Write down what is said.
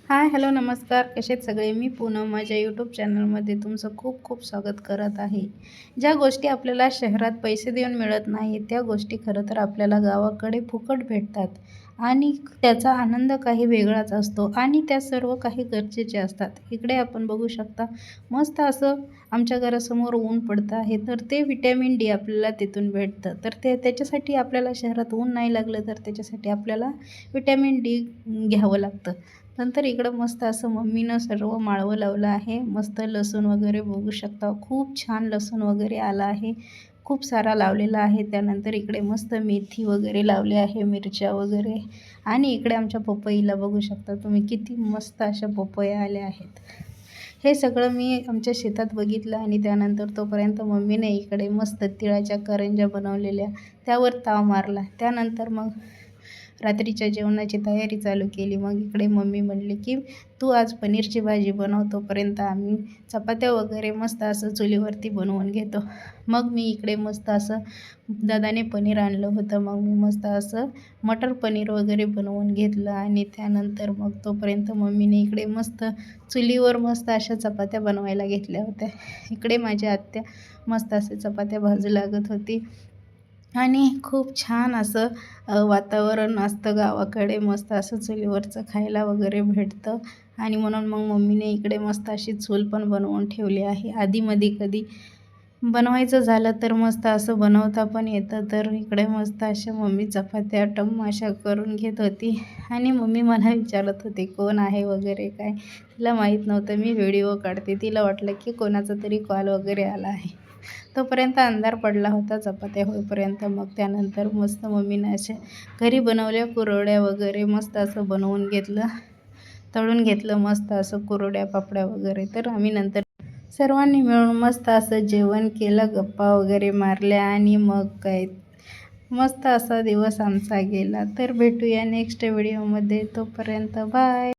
हाय, hello, नमस्कार. कसे आहेत सगळे? मी पूनम माझ्या यूट्यूब चॅनलमध्ये तुमचं खूप खूप स्वागत करत आहे. ज्या गोष्टी आपल्याला शहरात पैसे देऊन मिळत नाही, त्या गोष्टी खरं तर आपल्याला गावाकडे फुकट भेटतात आणि त्याचा आनंद काही वेगळाच असतो आणि त्या सर्व काही गरजेचे असतात. इकडे आपण बघू शकता, मस्त असं आमच्या घरासमोर ऊन पडतं आहे, तर ते व्हिटॅमिन डी आपल्याला तिथून भेटतं. तर त्याच्यासाठी आपल्याला शहरात ऊन नाही लागलं, तर त्याच्यासाठी आपल्याला व्हिटॅमिन डी घ्यावं लागतं. नंतर इकडं मस्त असं मम्मीनं सर्व माळवं लावलं आहे. मस्त लसूण वगैरे बघू शकता. खूप छान लसूण वगैरे आला आहे. खूप सारा लावलेला आहे. त्यानंतर इकडे मस्त मेथी वगैरे लावली आहे, मिरच्या वगैरे. आणि इकडे आमच्या पपईला बघू शकता तुम्ही, किती मस्त अशा पपया आल्या आहेत. हे सगळं मी आमच्या शेतात बघितलं आणि त्यानंतर तोपर्यंत मम्मीने इकडे मस्त तिळाच्या करंज्या बनवलेल्या, त्यावर ताव मारला. त्यानंतर मग रात्रीच्या जेवणाची तयारी चालू केली. मग इकडे मम्मी म्हणली की तू आज पनीरची भाजी बनव, तोपर्यंत आम्ही चपात्या वगैरे मस्त असं चुलीवरती बनवून घेतो. मग मी इकडे मस्त असं दादाने पनीर आणलं होतं, मग मी मस्त असं मटर पनीर वगैरे बनवून घेतलं आणि त्यानंतर मग तोपर्यंत मम्मीने इकडे मस्त चुलीवर मस्त अशा चपात्या बनवायला घेतल्या होत्या. इकडे माझी आत्या मस्त असे चपात्या भाजू लागत होती आणि खूप छान असं वातावरण असतं गावाकडे. मस्त असं चुलीवरचं खायला वगैरे भेटतं आणि म्हणून मग मम्मीने इकडे मस्त अशी चूल पण बनवून ठेवली आहे. आधीमध्ये कधी बनवायचं झालं तर मस्त असं बनवता पण येतं. तर इकडे मस्त अशा मम्मी चपात्या टम अशा करून घेत होती आणि मम्मी मला विचारत होती कोण आहे वगैरे काय. तिला माहीत नव्हतं मी व्हिडिओ काढते. तिला वाटलं की कोणाचा तरी कॉल वगैरे आला आहे. तोपर्यंत अंधार पडला होता चपात्या होईपर्यंत. मग त्यानंतर मस्त मम्मीने अशा घरी बनवल्या कुरवड्या वगैरे मस्त असं बनवून घेतलं, तळून घेतलं मस्त असं कुरवड्या पापड्या वगैरे. तर आम्ही नंतर सर्वांनी मिळून मस्त असं जेवण केलं, गप्पा वगैरे मारल्या आणि मग काय मस्त असा दिवस आमचा गेला. तर भेटूया नेक्स्ट व्हिडिओमध्ये. तोपर्यंत बाय.